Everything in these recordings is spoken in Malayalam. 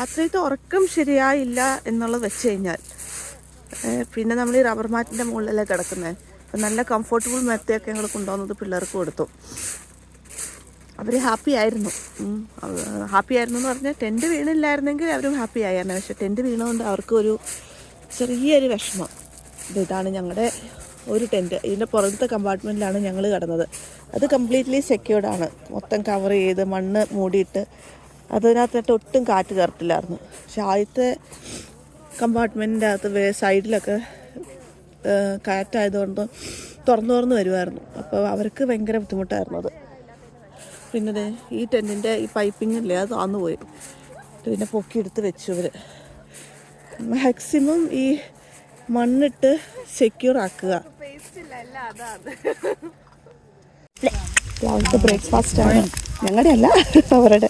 രാത്രിയത്തെ ഉറക്കം ശരിയായില്ല എന്നുള്ളത് വെച്ച് കഴിഞ്ഞാൽ പിന്നെ നമ്മൾ ഈ റബ്ബർ മാറ്റിൻ്റെ മുകളിലല്ലേ കിടക്കുന്നത്. അപ്പം നല്ല കംഫർട്ടബിൾ മെത്തയൊക്കെ ഞങ്ങൾ കൊണ്ടുവന്നത് പിള്ളേർക്ക് കൊടുത്തു. അവർ ഹാപ്പി ആയിരുന്നു. ഹാപ്പി ആയിരുന്നു എന്ന് പറഞ്ഞാൽ ടെൻറ്റ് വീണില്ലായിരുന്നെങ്കിൽ അവരും ഹാപ്പി ആയിരുന്നു. പക്ഷേ ടെൻറ്റ് വീണതുകൊണ്ട് അവർക്കൊരു ചെറിയൊരു വിഷമം. ഇതാണ് ഞങ്ങളുടെ ഒരു ടെൻറ്റ്. ഇതിൻ്റെ പുറത്തെ കമ്പാർട്ട്മെൻറ്റിലാണ് ഞങ്ങൾ കിടന്നത്. അത് കംപ്ലീറ്റ്ലി സെക്യൂർഡാണ്. മൊത്തം കവർ ചെയ്ത് മണ്ണ് മൂടിയിട്ട് അതിനകത്തിട്ട് ഒട്ടും കാറ്റ് കയറത്തില്ലായിരുന്നു. പക്ഷെ ആദ്യത്തെ കമ്പാർട്ട്മെൻറ്റിൻ്റെ അകത്ത് സൈഡിലൊക്കെ കാറ്റായതുകൊണ്ട് തുറന്നു വരുമായിരുന്നു. അപ്പോൾ അവർക്ക് ഭയങ്കര ബുദ്ധിമുട്ടായിരുന്നു അത്. പിന്നെ ഈ ടെൻറ്റിൻ്റെ ഈ പൈപ്പിങ്ങില്ലേ അത് താന്നു പോയി. പിന്നെ പൊക്കിയെടുത്ത് വെച്ചു അവർ. മാക്സിമം ഈ മണ്ണിട്ട് സെക്യൂർ ആക്കുക. രാവിലത്തെ ബ്രേക്ക്ഫാസ്റ്റ് ആണ് ഞങ്ങളുടെ അല്ല, അവരുടെ.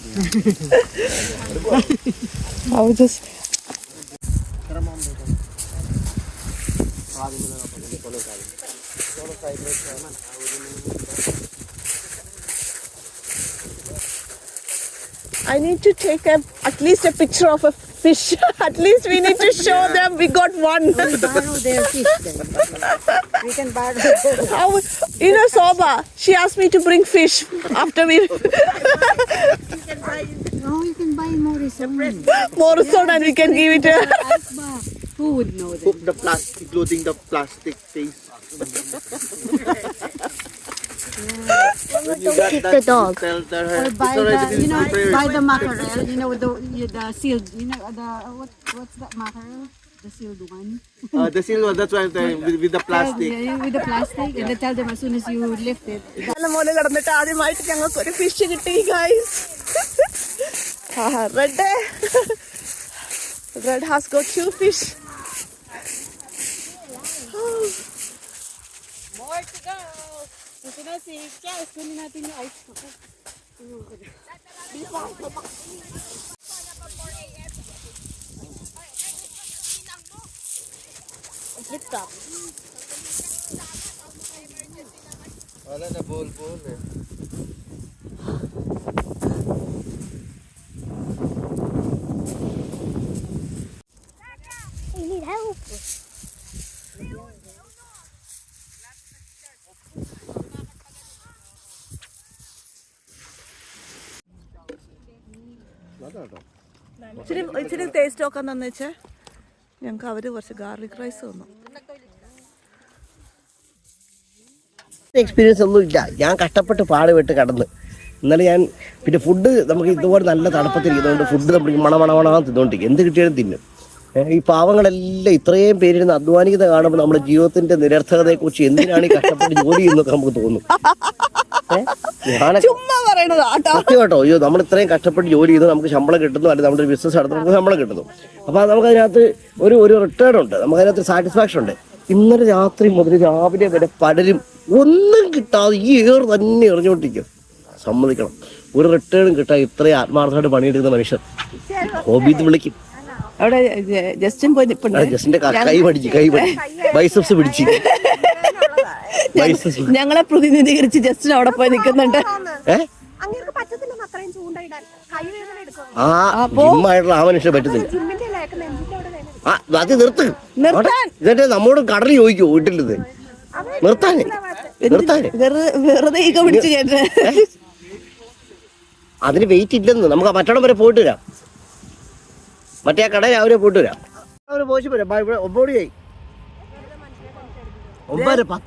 I need to take at least a picture of a fish. At least we need to show them we got one. We borrow their fish then. We can borrow. You know, Soba, she asked me to bring fish after we... No, you can buy Morrison. Morrison and we can give it a... Who would know that? Hook the plastic, including the plastic face. When you got the dog. Tell her. Or buy the, you know, buy the mackerel. You know the sealed. You know what's that mackerel? The sealed one. The silver, that's why I'm telling you, with the plastic. Yeah, with the plastic, and they tell them as soon as you lift it. മോലെ കിടന്നിട്ട് ആദ്യമായിട്ട് ഞങ്ങൾക്ക് ഒരു ഫിഷ് കിട്ടി guys. Red has got 2 fish. More to go. Ito na si Charles, kunin natin yung ice. Flip top. Wala na ball eh. I need help. ഇച്ചിരി ടേസ്റ്റ് നോക്കാൻ തന്നു വെച്ചേ. ഞങ്ങൾക്ക് അവർ കുറച്ച് ഗാർലിക് റൈസ് തന്നു. എക്സ്പീരിയൻസ് ഒന്നും ഇല്ല. ഞാൻ കഷ്ടപ്പെട്ട് പാടുപെട്ട് കടന്ന്. എന്നാലും ഞാൻ പിന്നെ ഫുഡ് നമുക്ക് ഇതുപോലെ നല്ല തണുപ്പത്തിരിക്കുന്നതുകൊണ്ട് ഫുഡ് നമ്മൾ മണമണമണാന്ന് തിന്നുകൊണ്ടിരിക്കും. എന്ത് കിട്ടിയാലും തിന്നും. ഈ പാവങ്ങളെല്ലാം ഇത്രയും പേരിരുന്ന് അധ്വാനിക്കുന്നത് കാണുമ്പോൾ നമ്മുടെ ജീവിതത്തിന്റെ നിരർത്ഥകതയെക്കുറിച്ച് എന്തിനാണ് ഈ കഷ്ടപ്പെട്ട് ജോലി ചെയ്യുന്നത് നമുക്ക് തോന്നും. സത്യമാട്ടോ, അയ്യോ നമ്മൾ ഇത്രയും കഷ്ടപ്പെട്ട് ജോലി ചെയ്തു, നമുക്ക് ശമ്പളം കിട്ടുന്നു, അല്ലെങ്കിൽ നമ്മുടെ ബിസിനസ് നടത്തുമ്പോൾ നമുക്ക് ശമ്പളം കിട്ടുന്നു. അപ്പോൾ നമുക്കതിനകത്ത് ഒരു റിട്ടേൺ ഉണ്ട്, നമുക്കതിനകത്ത് സാറ്റിസ്ഫാക്ഷൻ ഉണ്ട്. ഇന്നലെ രാത്രി മുതൽ രാവിലെ വരെ പലരും ഒന്നും കിട്ടാതെ ഈ തന്നെ എറിഞ്ഞുകൊണ്ടിരിക്കും. സമ്മതിക്കണം, ഒരു റിട്ടേണും കിട്ടാൻ ഇത്രയും ആത്മാർത്ഥമായിട്ട് പണിയെടുക്കുന്ന മനുഷ്യർ ഹോബി വിളിക്കും. അവിടെ ജസ്റ്റിൻ പോയി നിൽപ്പുണ്ട്. ജസ്റ്റിന്റെ കൈ പഠിച്ച് ബൈസെപ്സ് പിടിച്ച് ഞങ്ങളെ പ്രതിനിധീകരിച്ച് ജസ്റ്റിൻ അവിടെ പോയി നിൽക്കുന്നുണ്ട്. ജിമ്മായിട്ടുള്ള ആ മനുഷ്യനെ പറ്റത്തില്ല. അത് നിർത്ത്. ഇതേ നമ്മോട് കടൽ ചോദിക്കോ വീട്ടിലിത് നിർത്താനേ. വെറുതെ ഈഗോ പിടിച്ച് കേട്ടേ. അതിന് വെയിറ്റ് ഇല്ലെന്ന്. നമുക്ക് മറ്റോടം വരെ പോയിട്ട് വരാം. മറ്റേ ആ കട രാവിലെ പോയിട്ട് വരാം. പോയി വരാം. 9:10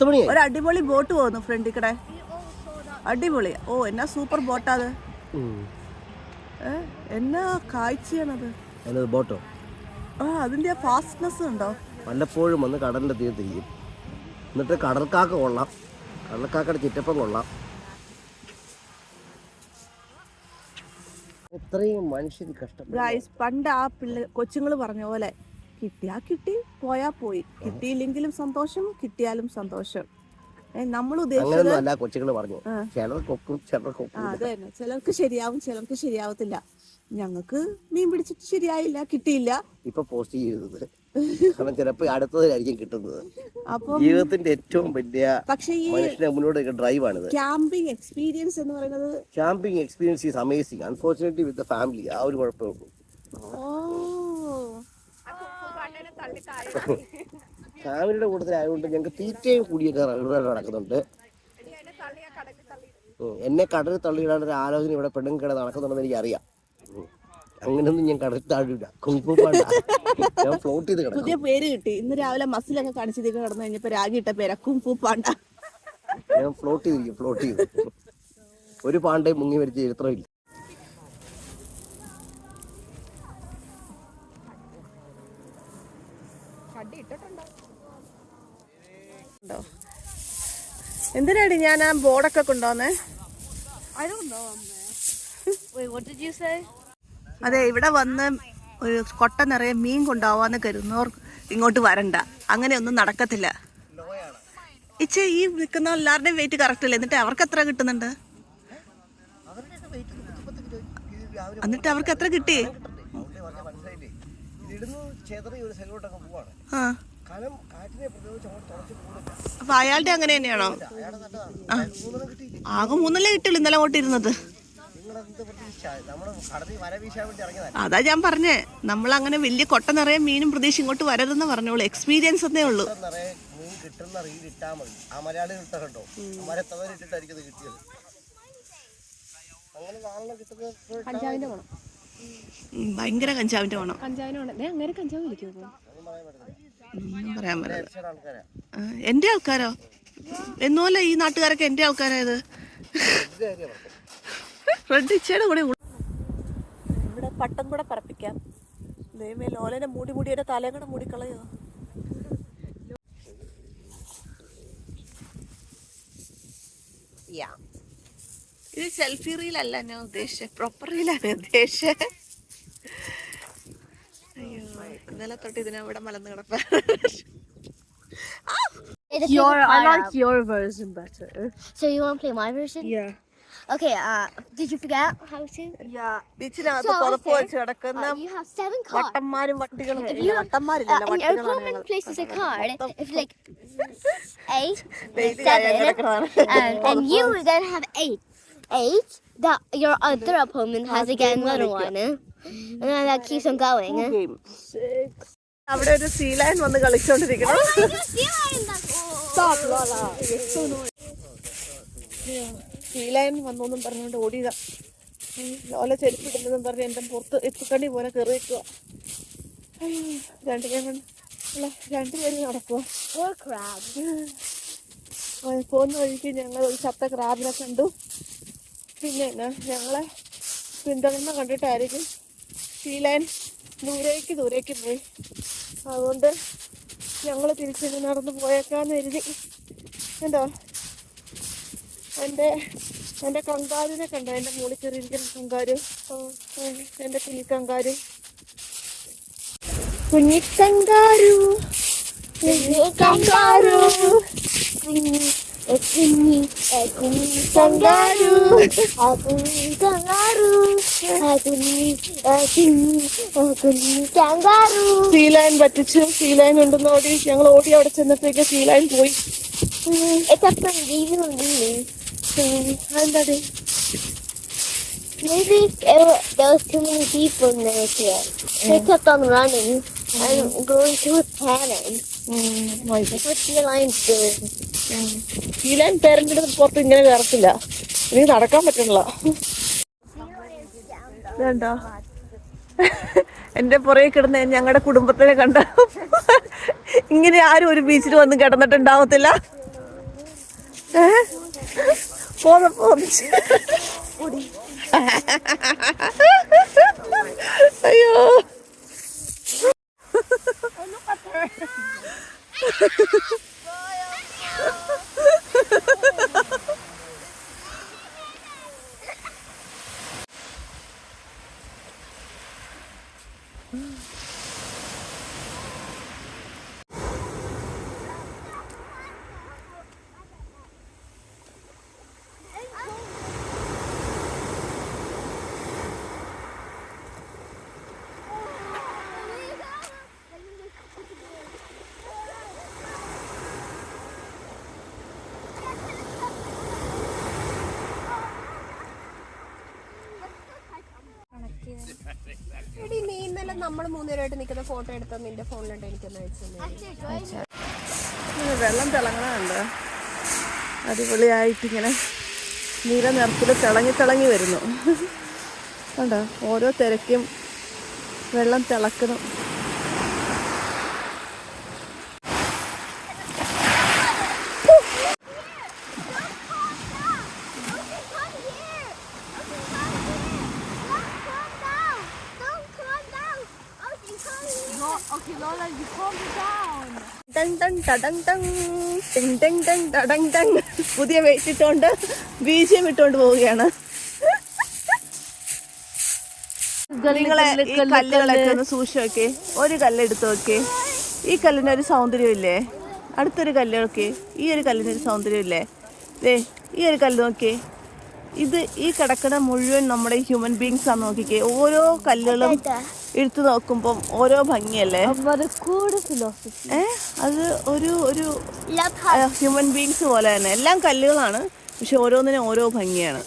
മണിയായി. ഒരു അടിപൊളി ബോട്ട് പോകുന്നു ഫ്രണ്ടിൽ കൂടെ. അടിപൊളി. ഓ എന്നാ സൂപ്പർ ബോട്ടാത്. എന്നാ കാഴ്ചയാണത്. ബോട്ടോ അതിന്റെ ഫാസ്റ്റ്നെസ് ഉണ്ടോ. വല്ലപ്പോഴും വന്ന് കടലിന്റെ തീരത്തിരിക്കും. എന്നിട്ട് കടൽക്കാക്ക കൊള്ളാം, കടൽക്കാക്കയുടെ ചിറ്റപ്പം കൊള്ളാം. ഇത്രയും മനുഷ്യർ കഷ്ടപ്പെട്ടു. പണ്ട് ആ കൊച്ചുങ്ങൾ പറഞ്ഞ പോലെ കിട്ടിയാ കിട്ടി, പോയാ പോയി. കിട്ടിയില്ലെങ്കിലും സന്തോഷം, കിട്ടിയാലും സന്തോഷം. നമ്മൾ ഉദ്ദേശിച്ചത് കൊച്ചുങ്ങൾ പറഞ്ഞു അത് തന്നെ. ചിലർക്ക് ശരിയാവും, ചിലർക്ക് ശരിയാവത്തില്ല. ഞങ്ങൾക്ക് മീൻ പിടിച്ചിട്ട് ശരിയായില്ല, കിട്ടിയില്ല. ഇപ്പൊ പോസ്റ്റ് ചെയ്തത് കാരണം ചിലപ്പോ അടുത്തതായിരിക്കും കിട്ടുന്നത്. അപ്പൊ ജീവിതത്തിന്റെ ഏറ്റവും വലിയ മനുഷ്യനെ മുന്നോട്ട് ഡ്രൈവാണിത്. ക്യാമ്പിംഗ് എക്സ്പീരിയൻസ് എന്ന് പറയുന്നത്. Camping experience is amazing. Unfortunately with the family ആ ഒരു കുഴപ്പമേ ഉള്ളൂ. ഫാമിലിയുടെ കൂട്ടത്തിലായതുകൊണ്ട് ഞങ്ങൾക്ക് തീറ്റയും കൂടിയൊക്കെ നടക്കുന്നുണ്ട്. എന്നെ കടലിൽ തള്ളിയിടാനൊരു ആലോചന ഇവിടെ പെണ്ണുങ്ങൾക്കിടെ നടക്കുന്നുണ്ടെന്ന് എനിക്കറിയാം. അങ്ങനെയൊന്നും ഞാൻ കടലിൽ താഴില്ല. ഞാൻ ഫ്ലോട്ട് ചെയ്ത് കിടക്കും. പുതിയ പേര് കിട്ടി. ഇന്ന് രാവിലെ മസിലൊക്കെ കാണിച്ചതൊക്കെ കിടന്നു കഴിഞ്ഞപ്പോ രാഗി ഇട്ട പേരാ കുംഫു പാണ്ട. ഞാൻ ഫ്ലോട്ട് ചെയ്ത് ഒരു പാണ്ടയും മുങ്ങി മരിച്ച ചരിത്രമില്ല. എന്തിനാടി ഞാൻ ആ ബോർഡൊക്കെ കൊണ്ടുവന്നേ? അതെ, ഇവിടെ വന്ന് ഒരു കൊട്ട നിറയെ മീൻ കൊണ്ടുപോവാന്ന് കരുതുന്നവർ ഇങ്ങോട്ട് വരണ്ട. അങ്ങനെയൊന്നും നടക്കത്തില്ല. ഇച്ചേ ഈ നിൽക്കുന്ന എല്ലാവരുടെയും വെയിറ്റ് കറക്റ്റ് അല്ലേ? എന്നിട്ട് അവർക്ക് എത്ര കിട്ടുന്നുണ്ട്? എന്നിട്ട് അവർക്ക് എത്ര കിട്ടി? ആ, അപ്പൊ അയാളുടെ അങ്ങനെ തന്നെയാണോ? ആകെ 3 കിട്ടുള്ളൂ ഇന്നലെ അങ്ങോട്ടിരുന്നത്. അതാ ഞാൻ പറഞ്ഞേ, നമ്മൾ അങ്ങനെ വലിയ കൊട്ട നിറയെ മീനും പ്രതീക്ഷ ഇങ്ങോട്ട് വരരുതെന്ന് പറഞ്ഞോളൂ. എക്സ്പീരിയൻസ് എന്നേ ഉള്ളൂ. ഭയങ്കര കഞ്ചാവിന്റെ മണം. ഒന്നും പറയാൻ പറ്റില്ല. എന്റെ ആൾക്കാരോ? എന്നോലെ ഈ നാട്ടുകാരൊക്കെ എന്റെ ആൾക്കാരായത്. റെഡ് ഇച്ചയുടെ കൂടെ ഇവിടെ പട്ടം കൂടെ പറപ്പിക്കാം. ദൈവമേ, ലോലനെ മൂടി എന്റെ തലയും കൂടെ മൂടിക്കളയോ? ഇത് സെൽഫി റീലല്ല ഞാൻ ഉദ്ദേശിച്ചത്, പ്രോപ്പർ റീലാണ് ഉദ്ദേശിച്ചത്. അയ്യോ, ഇന്നലെ തൊട്ട് ഇതിനെ ഇവിടെ മലന്ന് കിടപ്പ. I like your version better. So you want to play my version? Yeah. Okay, did you forget how to? Yeah. ബീച്ചിനകത്ത് പുറപ്പ് വെച്ച് കിടക്കുന്ന You have 7 cards. വട്ടന്മാരും വട്ടികളും. If you വട്ടന്മാരില്ല, and your opponent places a card. If like 8, 7, and you then have 8, that your other opponent has again another one. And then that keeps on going. അവിടെ ഒരു സീ ലയൺ വന്ന് കളിച്ചോണ്ടിരിക്കണം. സീ ലയൻ വന്നോന്നും പറഞ്ഞോണ്ട് ഓടിയതാ. ലോല ചെരുപ്പിട്ടില്ലെന്നും പറഞ്ഞ് എന്റെ പുറത്ത് എത്തിക്കണ്ടി പോലെ കയറി വെക്കുക. രണ്ടുപേരും നടക്കുക. പോകുന്ന വഴിക്ക് ഞങ്ങൾ ഒരു ചത്ത ക്രാബിനെ കണ്ടു. പിന്നെ ഞങ്ങളെ പിന്തുടർന്ന് കണ്ടിട്ടായിരിക്കും സീ ലയൻ ദൂരേക്ക് പോയി. അതുകൊണ്ട് ഞങ്ങൾ തിരിച്ചു നടന്നു പോയേക്കാന്ന് കരുതി. കണ്ടോ എൻ്റെ കങ്കാരുവിനെ കണ്ടോ? എൻ്റെ മുകളിൽ കയറിയിരിക്കുന്ന കങ്കാരു, എൻ്റെ കുഞ്ഞിക്കങ്കാരു. കുഞ്ഞിക്കങ്കാരു കുഞ്ഞിക്കങ്കാരു സീ ലൈൻ പറ്റിച്ച് സീ ലൈൻ ഉണ്ടെന്ന് ഓടി. ഞങ്ങൾ ഓടി അവിടെ ചെന്നപ്പോഴേക്ക് സീ ലൈൻ പോയി. എന്താ? Maybe there was too many people in there here. They kept on running and going to a cannon. That's what sea lions do. Sea lion പേരൻ്റെ പുറത്ത് ഇങ്ങനെ കയറത്തില്ല. എനിക്ക് നടക്കാൻ പറ്റണില്ല. ഇതുണ്ടോ എന്റെ പുറകെ കിടന്ന് ഞങ്ങളുടെ കുടുംബത്തിനെ കണ്ട ഇങ്ങനെ ആരും ഒരു ബീച്ചിൽ വന്ന് കിടന്നിട്ടുണ്ടാവത്തില്ല. അയ്യോ, നീ ഇന്നലെ നമ്മൾ മൂന്നുപേരായിട്ട് നിൽക്കുന്ന ഫോട്ടോ എടുത്ത നിന്റെ ഫോണിലുണ്ട് എനിക്കൊന്ന് അയച്ചു. വെള്ളം തിളങ്ങണുണ്ട്, അടിപൊളിയായിട്ടിങ്ങനെ നീല നിറത്തിൽ തിളങ്ങി വരുന്നു. കണ്ടോ, ഓരോ തിരക്കും വെള്ളം തിളക്കണം. പുതിയ വെയിറ്റ് ഇട്ടോണ്ട് ബീജം ഇട്ടോണ്ട് പോവുകയാണ്. നിങ്ങളെ ഈ കല്ലുകളൊക്കെ ഒന്ന് സൂക്ഷിച്ച് നോക്കേ. ഒരു കല്ലെടുത്ത് നോക്കേ. ഈ കല്ലിനൊരു സൗന്ദര്യം ഇല്ലേ? അടുത്തൊരു കല്ല് നോക്കേ. ഈ ഒരു കല്ലിനൊരു സൗന്ദര്യം ഇല്ലേ? ദേ ഈ ഒരു കല്ല് നോക്കിയേ. ഇത് ഈ കിടക്കണ മുഴുവൻ നമ്മുടെ ഹ്യൂമൻ ബീങ്സ് ആണ്. നോക്കിക്കേ, ഓരോ കല്ലുകളും എടുത്തു നോക്കുമ്പം ഓരോ ഭംഗിയല്ലേ? അത് ഒരു ഹ്യൂമൻ ബീങ്സ് പോലെ തന്നെ. എല്ലാം കല്ലുകളാണ്, പക്ഷെ ഓരോന്നിനും ഓരോ ഭംഗിയാണ്.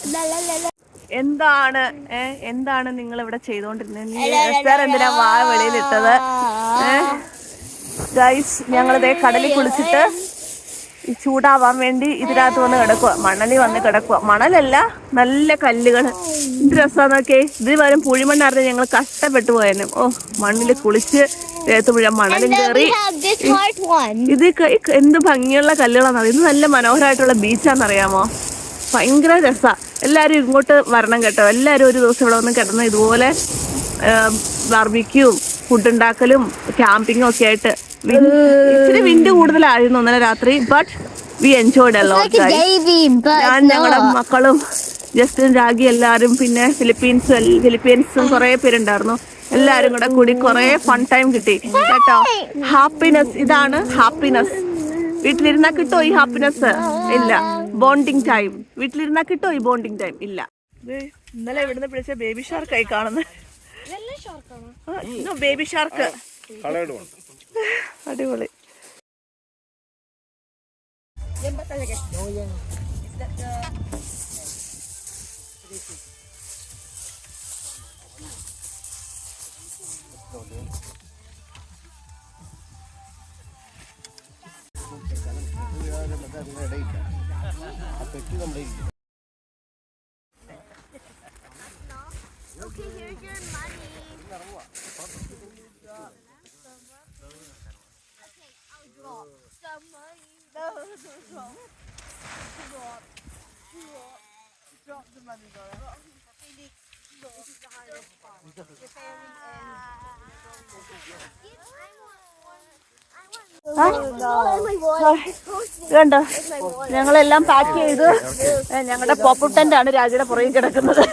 എന്താണ് നിങ്ങൾ ഇവിടെ ചെയ്തോണ്ടിരുന്നത്? എന്തിനാ വായ വെളിയിലിട്ടത്? ഗൈസ്, ഞങ്ങളിതേ കടലിൽ കുളിച്ചിട്ട് ഈ ചൂടാവാൻ വേണ്ടി ഇതിനകത്ത് വന്ന് കിടക്കുക. മണലിൽ വന്ന് കിടക്കുക. മണലല്ല, നല്ല കല്ലുകൾ. എന്ത് രസമാന്നൊക്കെ. ഇത് വരും പുഴിമണ്ണായിരുന്നു. ഞങ്ങൾ കഷ്ടപ്പെട്ടു പോയനും. മണ്ണിൽ കുളിച്ച് ദേഹത്ത് മുഴുവൻ മണലും കയറി. ഇത് എന്ത് ഭംഗിയുള്ള കല്ലുകളാണെന്ന്. ഇത് നല്ല മനോഹരമായിട്ടുള്ള ബീച്ചാണെന്നറിയാമോ? ഭയങ്കര രസമാണ്. എല്ലാവരും ഇങ്ങോട്ട് വരണം കേട്ടോ. എല്ലാവരും ഒരു ദിവസം ഇവിടെ വന്ന് കിടന്ന് ഇതുപോലെ ബാർബിക്യൂവും ഫുഡ് ഉണ്ടാക്കലും ക്യാമ്പിങ്ങും ഒക്കെ ആയിട്ട്. ഇച്ചിരി വിൻഡ് കൂടുതലായിരുന്നു ഇന്നലെ രാത്രി, but we enjoyed a lot. ഞാൻ ഞങ്ങളുടെ മക്കളും ജസ്റ്റിൻ, രാഗി എല്ലാവരും, പിന്നെ ഫിലിപ്പീൻസും കുറേ പേരുണ്ടായിരുന്നു. എല്ലാവരും കൂടി കുറേ ഫൺ ടൈം കിട്ടി കേട്ടോ. ഹാപ്പിനെസ്, ഇതാണ് ഹാപ്പിനെസ്. വീട്ടിലിരുന്നാ കിട്ടോ ഈ ഹാപ്പിനെസ്? ഇല്ല. ബോണ്ടിങ് ടൈം വീട്ടിലിരുന്നാ കിട്ടോ ഈ ബോണ്ടിങ് ടൈം? ഇല്ല. ഇന്നലെ ഇവിടുന്ന് പിടിച്ച ബേബി ഷാർക്കായി കാണുന്നത്. ബേബി ഷാർക്ക് അടിപൊളി. കണ്ടോ, ഞങ്ങളെല്ലാം പാക്ക് ചെയ്ത്. ഞങ്ങളുടെ പോപ്പുട്ടൻ്റാണ് രാജയുടെ പുറകിൽ കിടക്കുന്നത്.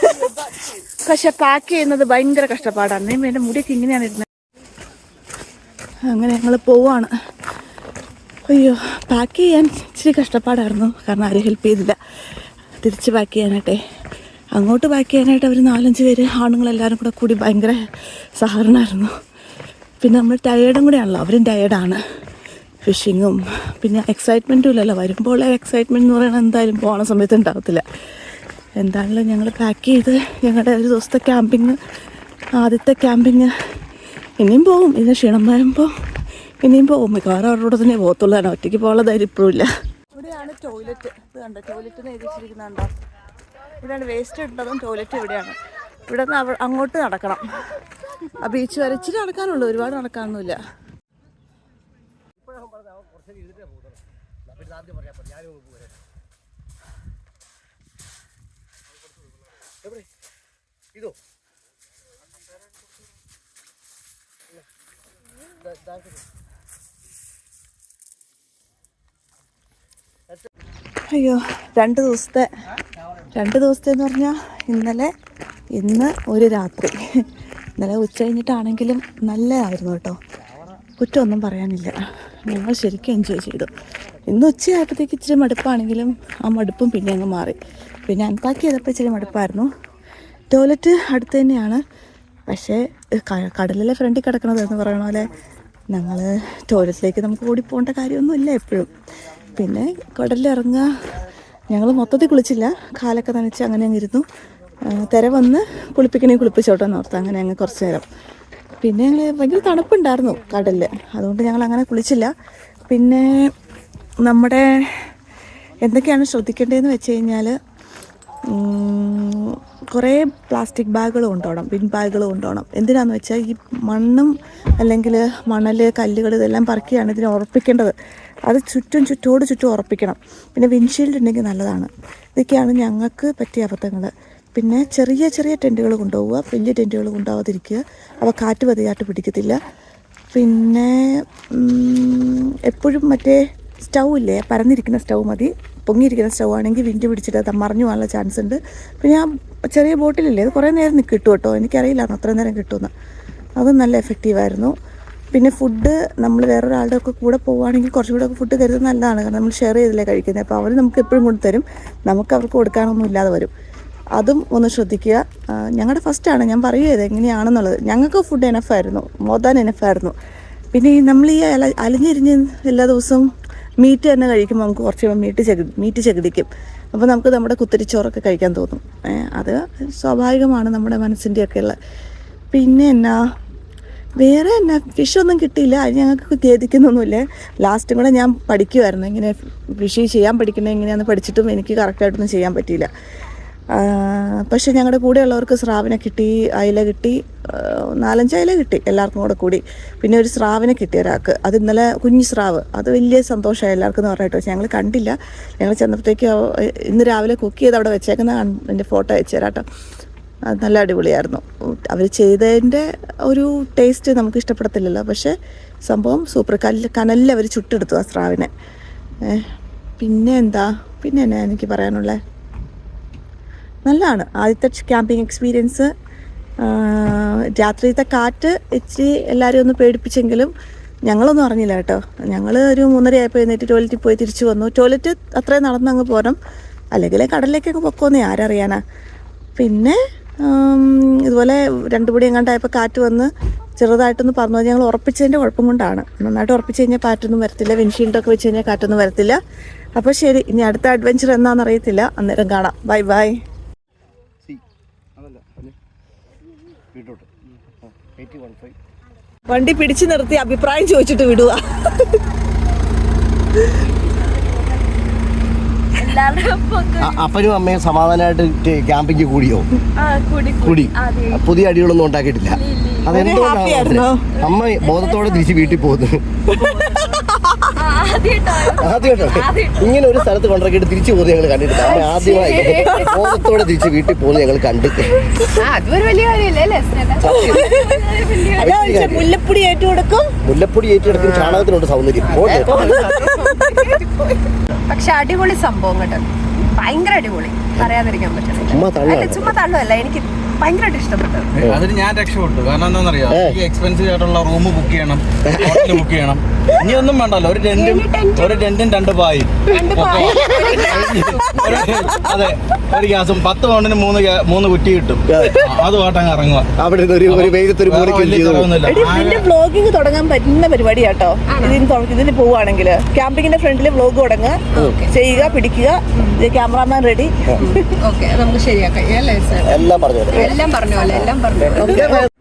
പക്ഷെ പാക്ക് ചെയ്യുന്നത് ഭയങ്കര കഷ്ടപ്പാടാണ്. എൻ്റെ മുടിയൊക്കെ ഇങ്ങനെയാണ് ഇരുന്നത്. അങ്ങനെ ഞങ്ങൾ പോവാണ്. അയ്യോ, പാക്ക് ചെയ്യാൻ ഇച്ചിരി കഷ്ടപ്പാടായിരുന്നു, കാരണം ആരും ഹെൽപ്പ് ചെയ്തില്ല തിരിച്ച് പാക്ക് ചെയ്യാനായിട്ടെ. അങ്ങോട്ട് പാക്ക് ചെയ്യാനായിട്ട് അവർ 4-5 പേര് ആണുങ്ങളെല്ലാവരും കൂടി ഭയങ്കര സഹകരണമായിരുന്നു. പിന്നെ നമ്മൾ ടയേർഡും കൂടെയാണല്ലോ, അവരും ടയേർഡാണ്. ഫിഷിങ്ങും പിന്നെ എക്സൈറ്റ്മെൻറ്റും ഇല്ലല്ലോ. വരുമ്പോൾ എക്സൈറ്റ്മെൻറ്റ് എന്ന് പറയുന്നത് എന്തായാലും പോണ സമയത്ത് ഉണ്ടാകത്തില്ല. എന്തായാലും ഞങ്ങൾ പാക്ക് ചെയ്ത് ഞങ്ങളുടെ ഒരു ദിവസത്തെ ക്യാമ്പിങ്, ആദ്യത്തെ ക്യാമ്പിങ്. ഇനിയും പോകും. ഇതിന് ക്ഷീണം വരുമ്പോൾ ഇനിയും പോകും. മിക്കവാറും അവരോട് തന്നെ പോകത്തുള്ളൂ. കാരണം ഒറ്റയ്ക്ക് പോകാനുള്ള ധൈര്യം ഇപ്പോഴും ഇല്ല. ഇവിടെയാണ് ടോയ്ലറ്റ്. ഇത് കണ്ടോ, ടോയ്ലറ്റിന് എഴുതിച്ചിരിക്കുന്നുണ്ടോ? ഇവിടെയാണ് വേസ്റ്റ് ഇട്ടതും ടോയ്ലറ്റ് ഇവിടെയാണ്. ഇവിടെ നിന്ന് അങ്ങോട്ട് നടക്കണം. ആ ബീച്ച് വരെ ഇച്ചിരി നടക്കാനുള്ളൂ, ഒരുപാട് നടക്കാനൊന്നുമില്ല. അയ്യോ, 2 ദിവസത്തെ എന്ന് പറഞ്ഞാൽ ഇന്ന് ഒരു രാത്രി. ഇന്നലെ ഉച്ച കഴിഞ്ഞിട്ടാണെങ്കിലും നല്ലതായിരുന്നു കേട്ടോ. കുറ്റമൊന്നും പറയാനില്ല. ഞങ്ങൾ ശരിക്കും എൻജോയ് ചെയ്തു. ഇന്ന് ഉച്ചയായപ്പോഴത്തേക്ക് ഇച്ചിരി മടുപ്പാണെങ്കിലും ആ മടുപ്പും പിന്നെ അങ്ങ് മാറി. പിന്നെ അൺപാക്ക് ചെയ്തപ്പോൾ ഇച്ചിരി മടുപ്പായിരുന്നു. ടോയ്ലറ്റ് അടുത്ത് തന്നെയാണ്, പക്ഷേ കടലിലെ ഫ്രണ്ടിൽ കിടക്കണത് എന്ന് പറയണ പോലെ ഞങ്ങൾ ടോയ്ലറ്റിലേക്ക് നമുക്ക് ഓടിപ്പോകേണ്ട കാര്യമൊന്നുമില്ല എപ്പോഴും. പിന്നെ കടലിലിറങ്ങുക. ഞങ്ങൾ മൊത്തത്തിൽ കുളിച്ചില്ല, കാലൊക്കെ നനച്ച് അങ്ങനെ അങ്ങ് ഇരുന്നു. തിര വന്ന് കുളിപ്പിക്കണേ കുളിപ്പിച്ചോട്ടെന്ന് ഓർത്ത് അങ്ങനെ അങ്ങ് കുറച്ച് നേരം പിന്നെ ഞങ്ങൾ ഭയങ്കര തണുപ്പുണ്ടായിരുന്നു കടലിൽ, അതുകൊണ്ട് ഞങ്ങൾ അങ്ങനെ കുളിച്ചില്ല. പിന്നെ നമ്മുടെ എന്തൊക്കെയാണ് ശ്രദ്ധിക്കേണ്ടതെന്ന് വെച്ച് കഴിഞ്ഞാൽ കുറേ പ്ലാസ്റ്റിക് ബാഗുകൾ കൊണ്ടുപോകണം, ബിൻ ബാഗുകൾ കൊണ്ടുപോകണം. എന്തിനാന്ന് വെച്ചാൽ ഈ മണ്ണും അല്ലെങ്കിൽ മണൽ, കല്ലുകൾ ഇതെല്ലാം പറക്കിയാണ് ഇതിനെ ഉറപ്പിക്കേണ്ടത്. അത് ചുറ്റോട് ചുറ്റും ഉറപ്പിക്കണം. പിന്നെ വിൻഷീൽഡ് ഉണ്ടെങ്കിൽ നല്ലതാണ്. ഇതൊക്കെയാണ് ഞങ്ങൾക്ക് പറ്റിയ അബദ്ധങ്ങൾ. പിന്നെ ചെറിയ ചെറിയ ടെൻറ്റുകൾ കൊണ്ടുപോവുക, വലിയ ടെൻറ്റുകൾ കൊണ്ടുപോകാതിരിക്കുക. അവ കാറ്റ് പതിയായിട്ട് പിടിക്കത്തില്ല. പിന്നെ എപ്പോഴും മറ്റേ സ്റ്റൗ ഇല്ലേ, പരന്നിരിക്കുന്ന സ്റ്റൗ മതി. പൊങ്ങിയിരിക്കുന്ന സ്റ്റൗ ആണെങ്കിൽ വിൻഡ് പിടിച്ചിട്ട് അത് മറിഞ്ഞു പോകാനുള്ള ചാൻസ് ഉണ്ട്. പിന്നെ ആ ചെറിയ ബോട്ടിലില്ലേ, അത് കുറേ നേരം കിട്ടും കേട്ടോ. എനിക്കറിയില്ലായിരുന്നു അത്ര നേരം കിട്ടുമെന്ന്. അത് നല്ല എഫക്റ്റീവായിരുന്നു. പിന്നെ ഫുഡ് നമ്മൾ വേറൊരാളുടെ ഒക്കെ കൂടെ പോവുകയാണെങ്കിൽ കുറച്ചുകൂടെ ഫുഡ് കരുതുന്നത് നല്ലതാണ്. കാരണം നമ്മൾ ഷെയർ ചെയ്തില്ലേ കഴിക്കുന്നത്. അപ്പോൾ അവർ നമുക്ക് എപ്പോഴും കൊണ്ട് തരും, നമുക്ക് അവർക്ക് കൊടുക്കാനൊന്നും ഇല്ലാതെ വരും. അതും ഒന്ന് ശ്രദ്ധിക്കുക. ഞങ്ങളുടെ ഫസ്റ്റാണ്, ഞാൻ പറയുക ഇത് എങ്ങനെയാണെന്നുള്ളത്. ഞങ്ങൾക്ക് ഫുഡ് എനഫായിരുന്നു, മോർ ദാൻ എനഫായിരുന്നു. പിന്നെ നമ്മൾ ഈ അലിഞ്ഞിരിഞ്ഞ് എല്ലാ ദിവസവും മീറ്റ് തന്നെ കഴിക്കുമ്പോൾ നമുക്ക് കുറച്ച് മീറ്റ് ചകിടിക്കും. അപ്പോൾ നമുക്ക് നമ്മുടെ കുത്തിരിച്ചോറൊക്കെ കഴിക്കാൻ തോന്നും. അത് സ്വാഭാവികമാണ് നമ്മുടെ മനസ്സിൻ്റെയൊക്കെ ഉള്ള. പിന്നെ വേറെ ഫിഷൊന്നും കിട്ടിയില്ല. അത് ഞങ്ങൾക്ക് ഖേദിക്കുന്നൊന്നുമില്ല. ലാസ്റ്റും കൂടെ ഞാൻ പഠിക്കുമായിരുന്നു, ഇങ്ങനെ ഫിഷ് ചെയ്യാൻ പഠിക്കണത് എങ്ങനെയാണെന്ന് പഠിച്ചിട്ടും എനിക്ക് കറക്റ്റായിട്ടൊന്നും ചെയ്യാൻ പറ്റിയില്ല. പക്ഷേ ഞങ്ങളുടെ കൂടെയുള്ളവർക്ക് സ്രാവിനെ കിട്ടി, അയില കിട്ടി, 4-5 അയില കിട്ടി എല്ലാവർക്കും കൂടി. പിന്നെ ഒരു സ്രാവിനെ കിട്ടി ഒരാൾക്ക്. അത് ഇന്നലെ കുഞ്ഞു സ്രാവ്, അത് വലിയ സന്തോഷമായി എല്ലാവർക്കും എന്ന് പറഞ്ഞിട്ട്. പക്ഷേ ഞങ്ങൾ കണ്ടില്ല. ഞങ്ങൾ ചെന്നപ്പോഴത്തേക്ക് ഇന്ന് രാവിലെ കുക്ക് ചെയ്ത് അവിടെ വെച്ചേക്കുന്ന എൻ്റെ ഫോട്ടോ അയച്ചു തരാട്ടോ. അത് നല്ല അടിപൊളിയായിരുന്നു. അവർ ചെയ്തതിൻ്റെ ഒരു ടേസ്റ്റ് നമുക്ക് ഇഷ്ടപ്പെടത്തില്ലല്ലോ, പക്ഷേ സംഭവം സൂപ്പർ. കനലിൽ അവർ ചുട്ടെടുത്തു ആ സ്രാവിനെ. പിന്നെ എന്നാ എനിക്ക് പറയാനുള്ളത്, നല്ലതാണ് ആദ്യത്തെ ക്യാമ്പിങ് എക്സ്പീരിയൻസ്. രാത്രിയിലത്തെ കാറ്റ് ഇച്ചിരി എല്ലാവരും ഒന്ന് പേടിപ്പിച്ചെങ്കിലും ഞങ്ങളൊന്നും അറിഞ്ഞില്ല കേട്ടോ. ഞങ്ങൾ ഒരു 3:30 ആയപ്പോൾ എഴുന്നേറ്റ് ടോയ്ലറ്റിൽ പോയി തിരിച്ചു വന്നു. ടോയ്ലറ്റ് അത്രയും നടന്നങ്ങ് പോരണം, അല്ലെങ്കിൽ കടലിലേക്കൊക്കെ പൊക്കോന്നേ ആരറിയാനാ. പിന്നെ ഇതുപോലെ 2 മണി എങ്ങാണ്ടായപ്പോൾ കാറ്റ് വന്ന് ചെറുതായിട്ടൊന്ന് പറഞ്ഞു. ഞങ്ങൾ ഉറപ്പിച്ചതിൻ്റെ കുഴപ്പം കൊണ്ടാണ്. നന്നായിട്ട് ഉറപ്പിച്ച് കഴിഞ്ഞാൽ കാറ്റൊന്നും വരത്തില്ല, വിൻഷീൽഡൊക്കെ വെച്ച് കഴിഞ്ഞാൽ കാറ്റൊന്നും വരത്തില്ല. അപ്പോൾ ശരി, ഇനി അടുത്ത അഡ്വഞ്ചർ എന്നാണെന്ന് അറിയത്തില്ല, അന്നേരം കാണാം. Bye bye. വണ്ടി പിടിച്ചു നിർത്തി അഭിപ്രായം ചോദിച്ചിട്ട് വിടുക. അപ്പനും അമ്മയും സമാധാനമായിട്ട് ക്യാമ്പിങ് കൂടിയോ? കൂടി. പുതിയ അടികളൊന്നും ഉണ്ടാക്കിയിട്ടില്ല. അതെന്തോന്നാണ് അമ്മ ബോധത്തോടെ തിരിച്ച് വീട്ടിൽ പോകുന്നത്? ആദ്യമായിട്ടോ ഇങ്ങനെ ഒരു സ്ഥലത്ത് കൊണ്ടിറക്കിയിട്ട് തിരിച്ചു പോകുന്നത് ഞങ്ങൾ കണ്ടിട്ടില്ല. അമ്മ ആദ്യമായി ബോധത്തോടെ തിരിച്ച് വീട്ടിൽ പോകുന്നത് ഞങ്ങൾ കണ്ട്. മുല്ലപ്പൊടി ഏറ്റെടുക്കും. ചാണകത്തിനോട് സൗന്ദര്യം. പക്ഷെ അടിപൊളി സംഭവം കേട്ടോ, ഭയങ്കര അടിപൊളി, പറയാതിരിക്കാൻ പറ്റില്ല. ചുമ്മാ തള്ളുമല്ല, എനിക്ക് ഭയങ്കരമായിട്ട് ഇഷ്ടപ്പെട്ടു. അതിന് ഞാൻ രക്ഷപ്പെട്ടു. കാരണം എന്താണെന്നറിയാം, ഈ എക്സ്പെൻസീവ് ആയിട്ടുള്ള റൂം ബുക്ക് ചെയ്യണം, ഹോട്ടൽ ബുക്ക് ചെയ്യണം. ഇനി ഒന്നും വേണ്ടല്ലോ, ഒരു ടെന്റും 2 പായും. അതെ, ഒരു ഗ്യാസും 10 പൗണ്ടിന് 3 കുറ്റി കിട്ടും. അതുമായിട്ടങ്ങ് ഇറങ്ങുക. അവിടെ വ്ലോഗിങ് തുടങ്ങാൻ പറ്റുന്ന പരിപാടി കേട്ടോ. ഇതിന് പോവുകയാണെങ്കിൽ ക്യാമ്പിങ്ങിന്റെ ഫ്രണ്ടില് വ്ലോഗ് തുടങ്ങുക, ചെയ്യുക, പിടിക്കുക, ക്യാമറാമാൻ റെഡി. ഓക്കെ, നമുക്ക് ശരിയാക്കാം. എല്ലാം പറഞ്ഞു. എല്ലാം പറഞ്ഞോളെ.